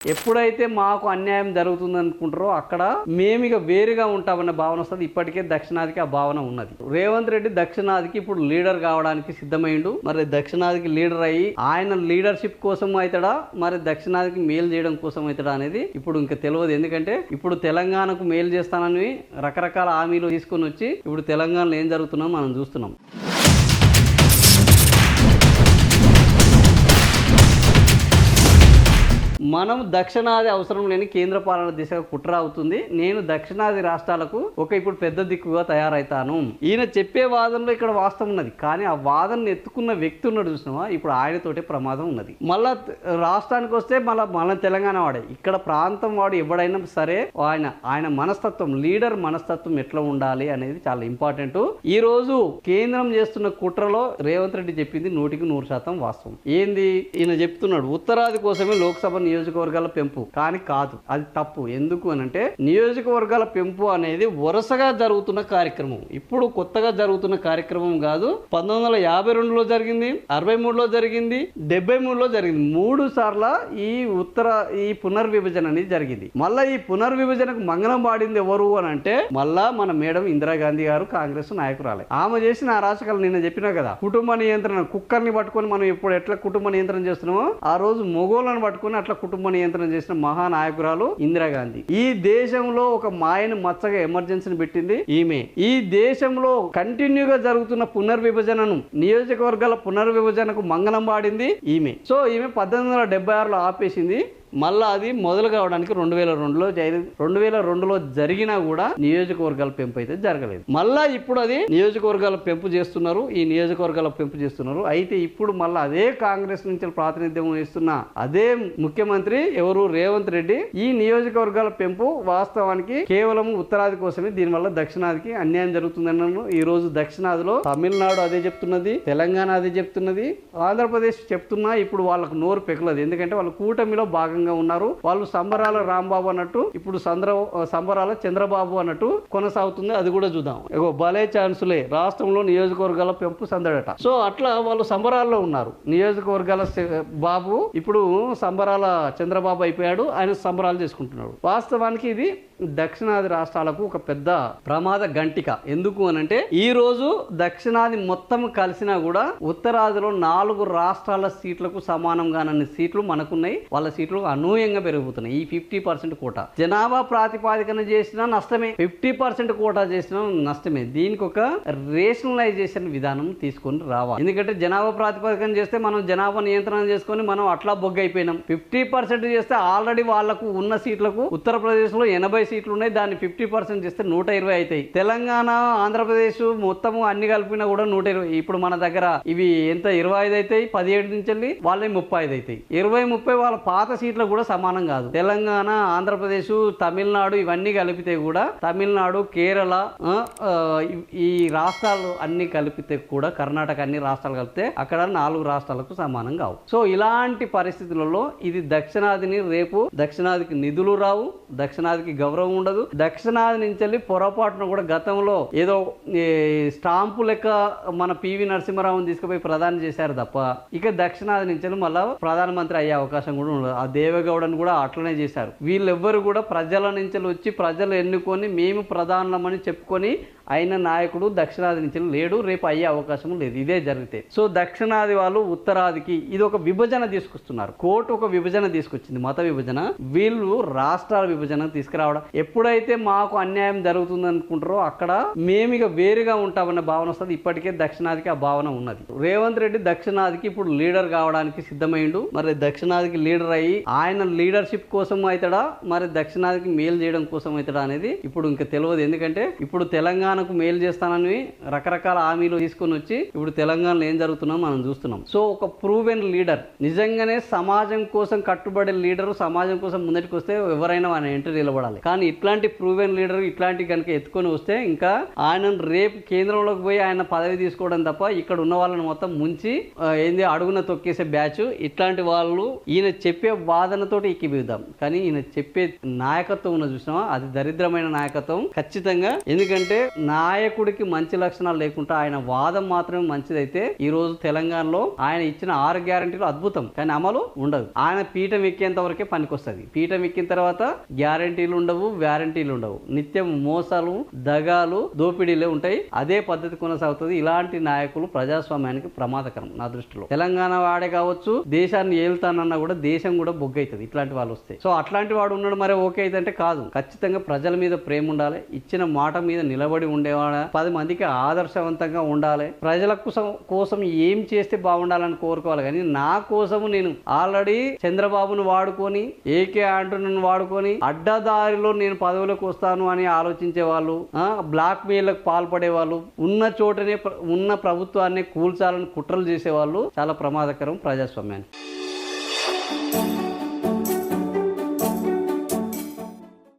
ఎప్పుడైతే మాకు అన్యాయం జరుగుతుంది అనుకుంటారో అక్కడ మేమిక వేరుగా ఉంటామన్న భావన వస్తుంది. ఇప్పటికే దక్షిణాదికి ఆ భావన ఉన్నది. రేవంత్ రెడ్డి దక్షిణాదికి ఇప్పుడు లీడర్ కావడానికి సిద్ధమైండు. మరి దక్షిణాదికి లీడర్ అయ్యి ఆయన లీడర్షిప్ కోసం అవుతాడా, మరి దక్షిణాదికి మేలు చేయడం కోసం అవుతాడా అనేది ఇప్పుడు ఇంకా తెలియదు. ఎందుకంటే ఇప్పుడు తెలంగాణకు మేలు చేస్తానని రకరకాల హామీలు తీసుకొని వచ్చి ఇప్పుడు తెలంగాణలో ఏం జరుగుతుందో మనం చూస్తున్నాం. మనం దక్షిణాది అవసరం లేని కేంద్ర పాలన దిశగా కుట్ర అవుతుంది. నేను దక్షిణాది రాష్ట్రాలకు ఇప్పుడు పెద్ద దిక్కుగా తయారైతాను. ఈయన చెప్పే వాదనలో ఇక్కడ వాస్తవం ఉన్నది, కానీ ఆ వాదనను ఎత్తుకున్న వ్యక్తి ఉన్నాడు చూసినావా, ఇప్పుడు ఆయనతోటే ప్రమాదం ఉన్నది. మళ్ళా రాష్ట్రానికి వస్తే మన తెలంగాణ వాడే, ఇక్కడ ప్రాంతం వాడు ఎవడైనా సరే ఆయన మనస్తత్వం, లీడర్ మనస్తత్వం ఎట్లా ఉండాలి అనేది చాలా ఇంపార్టెంట్. ఈ రోజు కేంద్రం చేస్తున్న కుట్రలో రేవంత్ రెడ్డి చెప్పింది 100% వాస్తవం. ఏంది ఈయన చెప్తున్నాడు, ఉత్తరాది కోసమే లోక్సభ నియోజకవర్గాల పెంపు, కానీ కాదు, అది తప్పు. ఎందుకు అనంటే నియోజకవర్గాల పెంపు అనేది వరుసగా జరుగుతున్న కార్యక్రమం, ఇప్పుడు కొత్తగా జరుగుతున్న కార్యక్రమం కాదు. 1952లో జరిగింది, 63లో జరిగింది, 73లో జరిగింది. 3 సార్ల ఈ పునర్విభజన అనేది జరిగింది. మళ్ళా ఈ పునర్విభజనకు మంగళం పాడింది ఎవరు అని అంటే మళ్ళా మన మేడం ఇందిరాగాంధీ గారు, కాంగ్రెస్ నాయకురాలే. ఆమె చేసిన అరాచకాలు నిన్న చెప్పినా కదా, కుటుంబ నియంత్రణ, కుక్కర్ని పట్టుకొని మనం ఇప్పుడు ఎట్లా కుటుంబ నియంత్రణ చేస్తున్నామో ఆ రోజు మొగోళ్ళను పట్టుకొని అట్లా కుటుంబ నియంత్రణ చేసిన మహానాయకురాలు ఇందిరాగాంధీ. ఈ దేశంలో ఒక మాయను మచ్చగా ఎమర్జెన్సీని పెట్టింది ఈమె. ఈ దేశంలో కంటిన్యూగా జరుగుతున్న పునర్విభజనను, నియోజకవర్గాల పునర్విభజనకు మంగళం పాడింది ఈమె. సో ఈమె 1876లో ఆపేసింది. మళ్ళా అది మొదలు కావడానికి 2002లో జరిగినా కూడా నియోజకవర్గాల పెంపు అయితే జరగలేదు. మళ్ళా ఇప్పుడు అది నియోజకవర్గాల పెంపు చేస్తున్నారు, ఈ నియోజకవర్గాల పెంపు చేస్తున్నారు. అయితే ఇప్పుడు మళ్ళా అదే కాంగ్రెస్ నుంచి ప్రాతినిధ్యం వహిస్తున్న అదే ముఖ్యమంత్రి ఎవరు, రేవంత్ రెడ్డి, ఈ నియోజకవర్గాల పెంపు వాస్తవానికి కేవలం ఉత్తరాది కోసమే, దీనివల్ల దక్షిణాదికి అన్యాయం జరుగుతుందన్నారు. ఈ రోజు దక్షిణాదిలో తమిళనాడు అదే చెప్తున్నది, తెలంగాణ అదే చెప్తున్నది, ఆంధ్రప్రదేశ్ చెప్తున్నా ఇప్పుడు వాళ్ళకు నోరు పెకలదు. ఎందుకంటే వాళ్ళు కూటమిలో భాగంగా ఉన్నారు. వాళ్ళు సంబరాల రాంబాబు అన్నట్టు ఇప్పుడు సంబరాల చంద్రబాబు అన్నట్టు కొనసాగుతుంది. అది కూడా చూద్దాం. భలే ఛాన్సులే, రాష్ట్రంలో నియోజకవర్గాల పెంపు సందడట. సో అట్లా వాళ్ళు సంబరాల్లో ఉన్నారు. నియోజకవర్గాల బాబు ఇప్పుడు సంబరాల చంద్రబాబు అయిపోయాడు, ఆయన సంబరాలు చేసుకుంటున్నాడు. వాస్తవానికి ఇది దక్షిణాది రాష్ట్రాలకు ఒక పెద్ద ప్రమాద గంటిక. ఎందుకు అనంటే ఈ రోజు దక్షిణాది మొత్తం కలిసినా కూడా ఉత్తరాదిలో 4 రాష్ట్రాల సీట్లకు సమానంగానన్ని సీట్లు మనకున్నాయి. వాళ్ళ సీట్లు అనూహ్యంగా పెరుగుతున్నాయి. ఈ 50% కోటా జనాభా ప్రాతిపాదికన చేసినా నష్టమే, 50% కోటా చేసినా నష్టమే. దీనికి ఒక రేషనలైజేషన్ విధానం తీసుకొని రావాలి. ఎందుకంటే జనాభా ప్రాతిపాదికన చేస్తే మనం జనాభా నియంత్రణ చేసుకొని మనం అట్లా బొగ్గైపోయినాం. 50% చేస్తే ఆల్రెడీ వాళ్లకు ఉన్న సీట్లకు ఉత్తరప్రదేశ్ లో 80 సీట్లు ఉన్నాయి, దాన్ని 50% చేస్తే 120 అవుతాయి. తెలంగాణ, ఆంధ్రప్రదేశ్ మొత్తము అన్ని కలిపినా కూడా 120. ఇప్పుడు మన దగ్గర ఇవి ఎంత 25 అవుతాయి, 17 నుంచి వెళ్ళి వాళ్ళే 35 అవుతాయి. 20-30 వాళ్ళ పాత సీట్లు కూడా సమానం కాదు. తెలంగాణ, ఆంధ్రప్రదేశ్, తమిళనాడు ఇవన్నీ కలిపితే కూడా, తమిళనాడు, కేరళ, ఈ రాష్ట్రాలు అన్ని కలిపితే కూడా, కర్ణాటక అన్ని రాష్ట్రాలు కలిపితే అక్కడ 4 రాష్ట్రాలకు సమానం కావు. సో ఇలాంటి పరిస్థితులలో ఇది దక్షిణాదిని, రేపు దక్షిణాదికి నిధులు రావు, దక్షిణాదికి గౌరవం ఉండదు. దక్షిణాది నుంచి వెళ్ళి పొరపాటున కూడా గతంలో ఏదో స్టాంపు లెక్క మన పివి నరసింహారావుని తీసుకుపోయి ప్రధాని చేశారు తప్ప ఇక దక్షిణాది నుంచి మళ్ళా ప్రధానమంత్రి అయ్యే అవకాశం కూడా ఉండదు. ఆ దేవేగౌడని కూడా అట్లనే చేశారు. వీళ్ళెవ్వరు కూడా ప్రజల నుంచి వచ్చి ప్రజలు ఎన్నుకొని మేము ప్రధానమని చెప్పుకొని అయిన నాయకుడు దక్షిణాది నుంచి లేడు, రేపు అయ్యే అవకాశం లేదు. ఇదే జరిగితే సో దక్షిణాది వాళ్ళు ఉత్తరాదికి ఇది ఒక విభజన తీసుకొస్తున్నారు. కోర్టు ఒక విభజన తీసుకొచ్చింది, మత విభజన. వీళ్ళు రాష్ట్రాల విభజన తీసుకురావడం, ఎప్పుడైతే మాకు అన్యాయం జరుగుతుంది అనుకుంటారో అక్కడ మేమిక వేరుగా ఉంటామన్న భావన వస్తుంది. ఇప్పటికే దక్షిణాదికి ఆ భావన ఉన్నది. రేవంత్ రెడ్డి దక్షిణాదికి ఇప్పుడు లీడర్ కావడానికి సిద్ధమైండు. మరి దక్షిణాదికి లీడర్ అయ్యి ఆయన లీడర్షిప్ కోసం అవుతాడా, మరి దక్షిణాదికి మేలు చేయడం కోసం అవుతాడా అనేది ఇప్పుడు ఇంకా తెలియదు. ఎందుకంటే ఇప్పుడు తెలంగాణకు మేలు చేస్తానని రకరకాల హామీలు తీసుకొని వచ్చి ఇప్పుడు తెలంగాణలో ఏం జరుగుతుందో మనం చూస్తున్నాం. సో ఒక ప్రూవెన్ లీడర్, నిజంగానే సమాజం కోసం కట్టుబడే లీడరు, సమాజం కోసం ముందటికి వస్తే ఎవరైనా ఆయన ఎంట్రీ నిలబడాలి. కానీ ఇట్లాంటి ప్రూవెన్ లీడర్ ఇట్లాంటి కనుక ఎత్తుకొని వస్తే ఇంకా ఆయన రేపు కేంద్రంలోకి పోయి ఆయన పదవి తీసుకోవడం తప్ప ఇక్కడ ఉన్న వాళ్ళని మొత్తం ముంచి ఏంది అడుగున తొక్కేసే బ్యాచ్. ఇట్లాంటి వాళ్ళు ఈయన చెప్పే వాదనతోటి ఎక్కిబిద్దాం, కానీ ఈయన చెప్పే నాయకత్వం ఉన్న చూసినా అది దరిద్రమైన నాయకత్వం ఖచ్చితంగా. ఎందుకంటే నాయకుడికి మంచి లక్షణాలు లేకుండా ఆయన వాదం మాత్రమే మంచిదైతే ఈ రోజు తెలంగాణలో ఆయన ఇచ్చిన 6 గ్యారంటీలు అద్భుతం, కానీ అమలు ఉండదు. ఆయన పీఠం ఎక్కేంత వరకే పనికొస్తుంది. పీఠం ఎక్కిన తర్వాత గ్యారంటీలు ఉండవు, వ్యారంటీలు ఉండవు. నిత్యం మోసాలు, దగాలు, దోపిడీలే ఉంటాయి. అదే పద్ధతి కొనసాగుతుంది. ఇలాంటి నాయకులు ప్రజాస్వామ్యానికి ప్రమాదకరం నా దృష్టిలో. తెలంగాణ వాడే కావచ్చు, దేశాన్ని ఏలుతానన్నా కూడా దేశం కూడా బొగ్గైతుంది ఇట్లాంటి వాళ్ళు వస్తే. సో అట్లాంటి వాడు ఉన్నాడు మరి ఓకే అయితే కాదు. ఖచ్చితంగా ప్రజల మీద ప్రేమ ఉండాలి, ఇచ్చిన మాట మీద నిలబడి ఉండేవాడ, 10 మందికి ఆదర్శవంతంగా ఉండాలి, ప్రజల కోసం ఏం చేస్తే బాగుండాలని కోరుకోవాలి. కానీ నా కోసము నేను ఆల్రెడీ చంద్రబాబును వాడుకొని, ఏకే ఆంటోనీని వాడుకొని అడ్డదారిలో నేను పదవులకు వస్తాను అని ఆలోచించే వాళ్ళు, బ్లాక్ మెయిల్లకు పాల్పడే వాళ్ళు, ఉన్న చోటనే ఉన్న ప్రభుత్వాన్ని కూల్చాలని కుట్రలు చేసేవాళ్ళు చాలా ప్రమాదకరం ప్రజాస్వామ్యానికి.